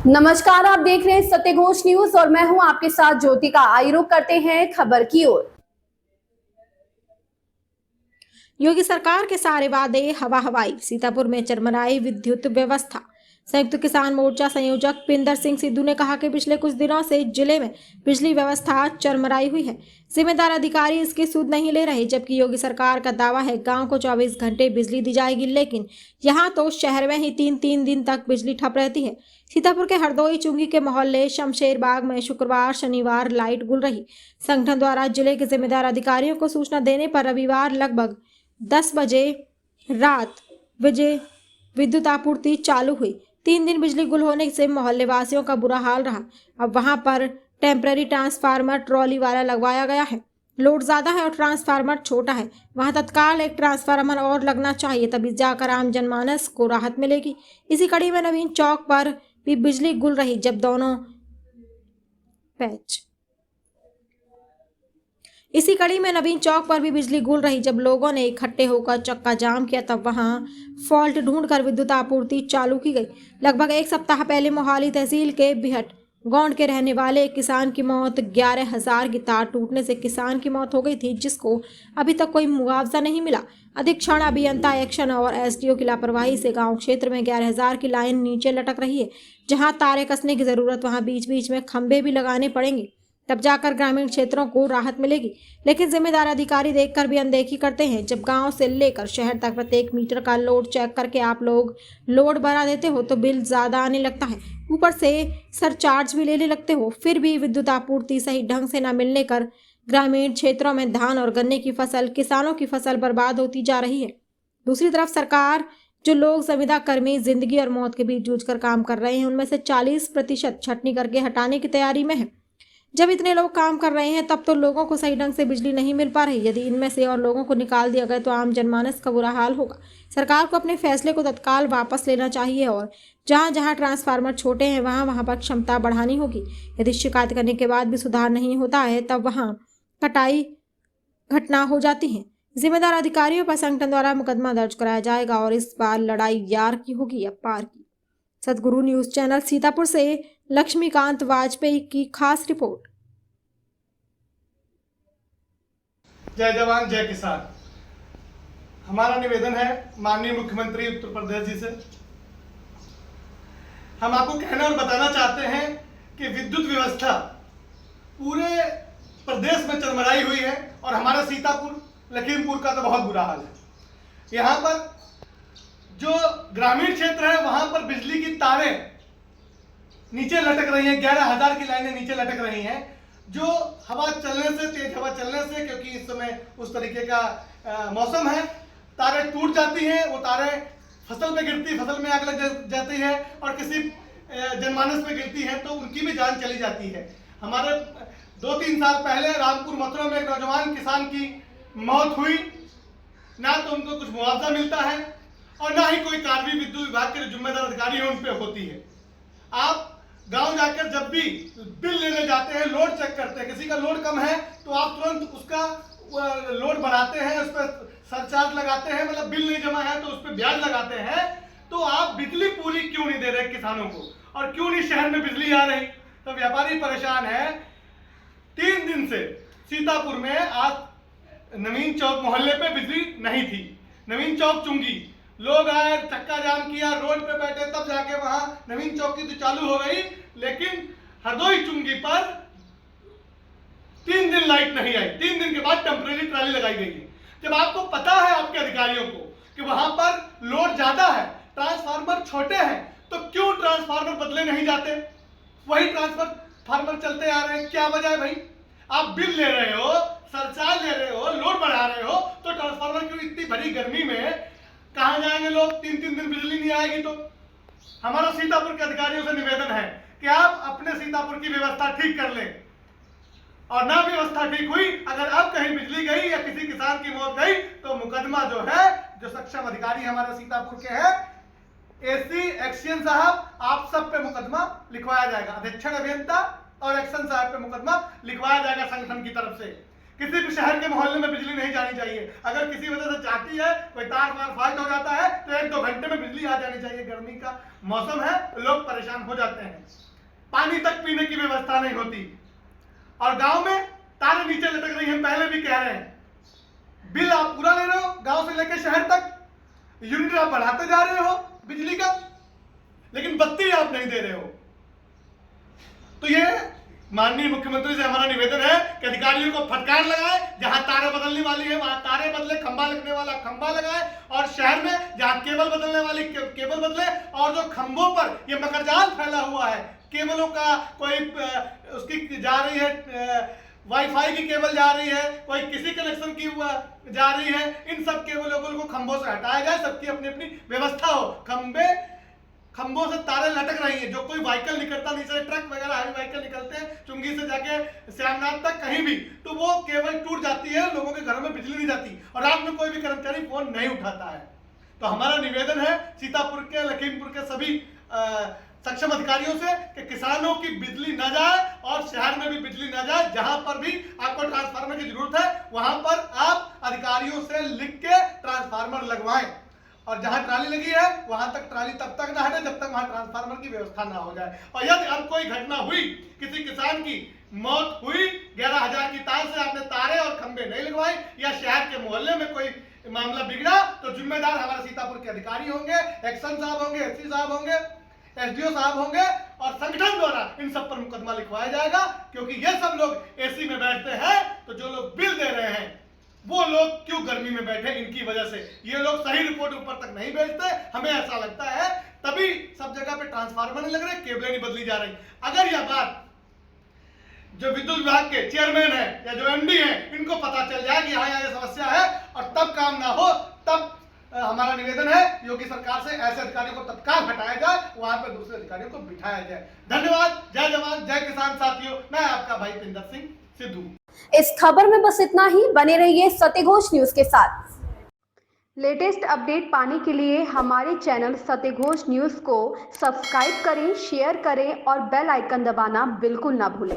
नमस्कार, आप देख रहे हैं सत्य घोष न्यूज और मैं हूं आपके साथ ज्योतिका। आइए रुक करते हैं खबर की ओर। योगी सरकार के सारे वादे हवा हवाई, सीतापुर में चरमराई विद्युत व्यवस्था। संयुक्त किसान मोर्चा संयोजक पिंदर सिंह सिद्धू ने कहा कि पिछले कुछ दिनों से जिले में बिजली व्यवस्था चरमराई हुई है। जिम्मेदार अधिकारी इसकी सुध नहीं ले रहे, जबकि योगी सरकार का दावा है गांव को 24 घंटे बिजली दी जाएगी, लेकिन यहां तो शहर में ही तीन तीन दिन तक बिजली ठप रहती है। सीतापुर के हरदोई चुंगी के मोहल्ले शमशेर बाग में शुक्रवार शनिवार लाइट गुल रही। संगठन द्वारा जिले के जिम्मेदार अधिकारियों को सूचना देने पर रविवार लगभग 10 बजे रात विद्युत आपूर्ति चालू हुई। 3 दिन बिजली गुल होने से मोहल्ले वासियों का बुरा हाल रहा। अब वहां पर टेम्पररी ट्रांसफार्मर ट्रॉली वाला लगवाया गया है। लोड ज्यादा है और ट्रांसफार्मर छोटा है। वहां तत्काल एक ट्रांसफार्मर और लगना चाहिए, तभी जाकर आम जनमानस को राहत मिलेगी। इसी कड़ी में नवीन चौक पर भी बिजली गुल रही, जब दोनों पैच इसी कड़ी में नवीन चौक पर भी बिजली गुल रही। जब लोगों ने इकट्ठे होकर चक्का जाम किया, तब वहां फॉल्ट ढूंढकर विद्युत आपूर्ति चालू की गई। लगभग एक सप्ताह पहले मोहाली तहसील के बिहट गौंड के रहने वाले एक किसान की मौत 11,000 की तार टूटने से किसान की मौत हो गई थी, जिसको अभी तक कोई मुआवजा नहीं मिला। अधीक्षण अभियंता एक्शन और एसडीओ की लापरवाही से गांव क्षेत्र में 11,000 की लाइन नीचे लटक रही है। जहां तारे कसने की जरूरत, वहां बीच बीच में खंभे भी लगाने पड़ेंगे, तब जाकर ग्रामीण क्षेत्रों को राहत मिलेगी। लेकिन जिम्मेदार अधिकारी देखकर भी अनदेखी करते हैं। जब गांव से लेकर शहर तक प्रत्येक मीटर का लोड चेक करके आप लोग लोड बढ़ा देते हो तो बिल ज्यादा आने लगता है, ऊपर से सरचार्ज भी लेने लगते हो। फिर भी विद्युत आपूर्ति सही ढंग से न मिलने कर ग्रामीण क्षेत्रों में धान और गन्ने की फसल, किसानों की फसल बर्बाद होती जा रही है। दूसरी तरफ सरकार, जो लोग संविदा कर्मी जिंदगी और मौत के बीच जूझकर काम कर रहे हैं, उनमें से 40% छटनी करके हटाने की तैयारी में है। जब इतने लोग काम कर रहे हैं, तब तो लोगों को सही ढंग से बिजली नहीं मिल पा रही। यदि इनमें से और लोगों को निकाल दिया गया तो आम जनमानस का बुरा हाल होगा। सरकार को अपने फैसले को तत्काल वापस लेना चाहिए और जहां जहां ट्रांसफार्मर छोटे हैं वहां वहां पर क्षमता बढ़ानी होगी। यदि शिकायत करने के बाद भी सुधार नहीं होता है, तब वहां कटाई घटना हो जाती है। जिम्मेदार अधिकारियों पर संगठन द्वारा मुकदमा दर्ज कराया जाएगा और इस बार लड़ाई यार की होगी या पार की। सतगुरु न्यूज चैनल सीतापुर से लक्ष्मीकांत वाजपेयी की खास रिपोर्ट। जय जवान जय किसान। हमारा निवेदन है माननीय मुख्यमंत्री उत्तर प्रदेश जी से, हम आपको कहना और बताना चाहते हैं कि विद्युत व्यवस्था पूरे प्रदेश में चरमराई हुई है और हमारा सीतापुर लखीमपुर का तो बहुत बुरा हाल है। यहाँ पर जो ग्रामीण क्षेत्र है वहां पर बिजली की तारें नीचे लटक रही हैं, 11,000 की लाइनें नीचे लटक रही हैं, जो हवा चलने से, तेज हवा चलने से, क्योंकि इस समय उस तरीके का मौसम है, तारें टूट जाती हैं। वो तारें फसल पे गिरती, फसल में आग लग जाती है और किसी जनमानस में गिरती है तो उनकी भी जान चली जाती है। हमारे 2-3 साल पहले रामपुर मथुरा में एक नौजवान किसान की मौत हुई। ना तो उनको कुछ मुआवजा मिलता है और ना ही कोई कार्रवाई विद्युत विभाग के जो जिम्मेदार अधिकारी हैं उन पर होती है। आप गांव जाकर जब भी बिल लेने जाते हैं, लोड चेक करते हैं, किसी का लोड कम है तो आप तुरंत उसका लोड बढ़ाते हैं, उस पर सरचार्ज लगाते हैं, मतलब बिल नहीं जमा है तो उस पर ब्याज लगाते हैं। तो आप बिजली पूरी क्यों नहीं दे रहे किसानों को, और क्यों नहीं शहर में बिजली आ रही? तो व्यापारी परेशान है। 3 दिन से सीतापुर में आज नवीन चौक मोहल्ले पे बिजली नहीं थी। नवीन चौक चुंगी लोग आए, चक्का जाम किया, रोड पे बैठे, तब जाके वहां नवीन चौक की तो चालू हो गई, लेकिन हरदोई चुंगी पर 3 दिन लाइट नहीं आई। 3 दिन के बाद टेम्परेरी ट्राली लगाई गई है। जब आपको पता है आपके अधिकारियों को कि वहां पर लोड ज्यादा है, ट्रांसफार्मर छोटे हैं, तो क्यों ट्रांसफार्मर बदले नहीं जाते? वही ट्रांसफार्मर चलते आ रहे हैं। क्या वजह है भाई? आप बिल ले रहे हो, सरचार्ज ले रहे हो, लोड बढ़ा रहे हो, तो ट्रांसफार्मर क्यों इतनी भरी गर्मी में कहां जाएंगे लोग? 3-3 दिन बिजली नहीं आएगी। तो हमारा सीतापुर के अधिकारियों से निवेदन है कि आप अपने सीतापुर की व्यवस्था ठीक कर लें, और ना व्यवस्था ठीक हुई, अगर अब कहीं बिजली गई या किसी किसान की मौत गई तो मुकदमा जो है, जो सक्षम अधिकारी हमारे सीतापुर के हैं, एसी एक्शन साहब, आप सब पे मुकदमा लिखवाया जाएगा। अधीक्षण अभियंता और एक्शन साहब पे मुकदमा लिखवाया जाएगा संगठन की तरफ से। किसी भी शहर के मोहल्ले में बिजली नहीं जानी चाहिए। अगर किसी वजह से जाती है, कोई तार वार फॉल्ट हो जाता है, तो 1-2 घंटे में बिजली आ जानी चाहिए। गर्मी का मौसम है, लोग परेशान हो जाते हैं, पानी तक पीने की व्यवस्था नहीं होती, और गांव में तारे नीचे लटक रही हैं। पहले भी कह रहे हैं, बिल आप पूरा ले रहे हो, गांव से लेकर शहर तक यूनिट आप बढ़ाते जा रहे हो बिजली का, लेकिन बत्ती आप नहीं दे रहे हो। तो ये माननीय मुख्यमंत्री से हमारा निवेदन है कि अधिकारियों को फटकार लगाए, जहां तारे बदलने वाली है वहां तारे बदले, खंबा लगने वाला खंबा लगाए, और शहर में जहां केबल बदलने वाली केबल बदले, और जो खंभों पर ये मकरजाल फैला हुआ है, केबलों का कोई उसकी जा रही है, वाईफाई की केबल जा रही है, कोई किसी कनेक्शन की जा रही है, इन सब केबलों को खंभों से हटाया जाए, सबकी अपनी अपनी व्यवस्था हो। खंभों से तारे लटक रही हैं, जो कोई व्हीकल निकलता नीचे, ट्रक वगैरह हैवी व्हीकल निकलते हैं चुंगी से जाके श्यामनाथ तक कहीं भी, तो वो केबल टूट जाती है, लोगों के घरों में बिजली नहीं जाती, और रात में कोई भी कर्मचारी फोन नहीं उठाता है। तो हमारा निवेदन है सीतापुर के, लखीमपुर के सभी सक्षम अधिकारियों से कि किसानों की बिजली न जाए और शहर में भी बिजली न जाए। जहां पर भी आपको ट्रांसफार्मर की जरूरत है, वहां पर आप अधिकारियों से लिख के ट्रांसफार्मर लगवाएं, और जहां ट्राली लगी है वहां तक ट्राली तब तक ना हटे जब तक वहां ट्रांसफार्मर की व्यवस्था ना हो जाए। और यदि अब कोई घटना हुई, किसी किसान की मौत हुई, 11,000 की तार से आपने तारे और खंबे नहीं लगवाए, या शहर के मोहल्ले में कोई मामला बिगड़ा, तो जिम्मेदार हमारे सीतापुर के अधिकारी होंगे, एक्शन साहब होंगे, एसपी साहब होंगे, एसडीओ साहब होंगे, और संगठन द्वारा इन सब पर मुकदमा लिखवाया जाएगा। क्योंकि ये सब लोग एसी में बैठते हैं, तो जो लोग बिल दे रहे हैं वो लोग क्यों गर्मी में बैठे, इनकी वजह से। ये लोग सही रिपोर्ट ऊपर तक नहीं भेजते, हमें ऐसा लगता है, तभी सब जगह पे ट्रांसफार्मर नहीं लग रहे, केबलें नहीं बदली जा रही। अगर यह बात जो विद्युत विभाग के चेयरमैन है या जो एमडी है, इनको पता चल जाए कि यहाँ ये समस्या है, और तब काम ना हो, तब हमारा निवेदन है योगी सरकार से ऐसे अधिकारियों को तत्काल हटाया जाए, वहां पर दूसरे अधिकारियों को बिठाया जाए। धन्यवाद। जय जवान जय किसान साथियों, मैं आपका भाई पिंदर सिंह सिद्धू। इस खबर में बस इतना ही। बने रहिए सत्यघोष न्यूज के साथ। लेटेस्ट अपडेट पाने के लिए हमारे चैनल सत्यघोष न्यूज को सब्सक्राइब करें, शेयर करें और बेल आइकन दबाना बिल्कुल ना भूलें।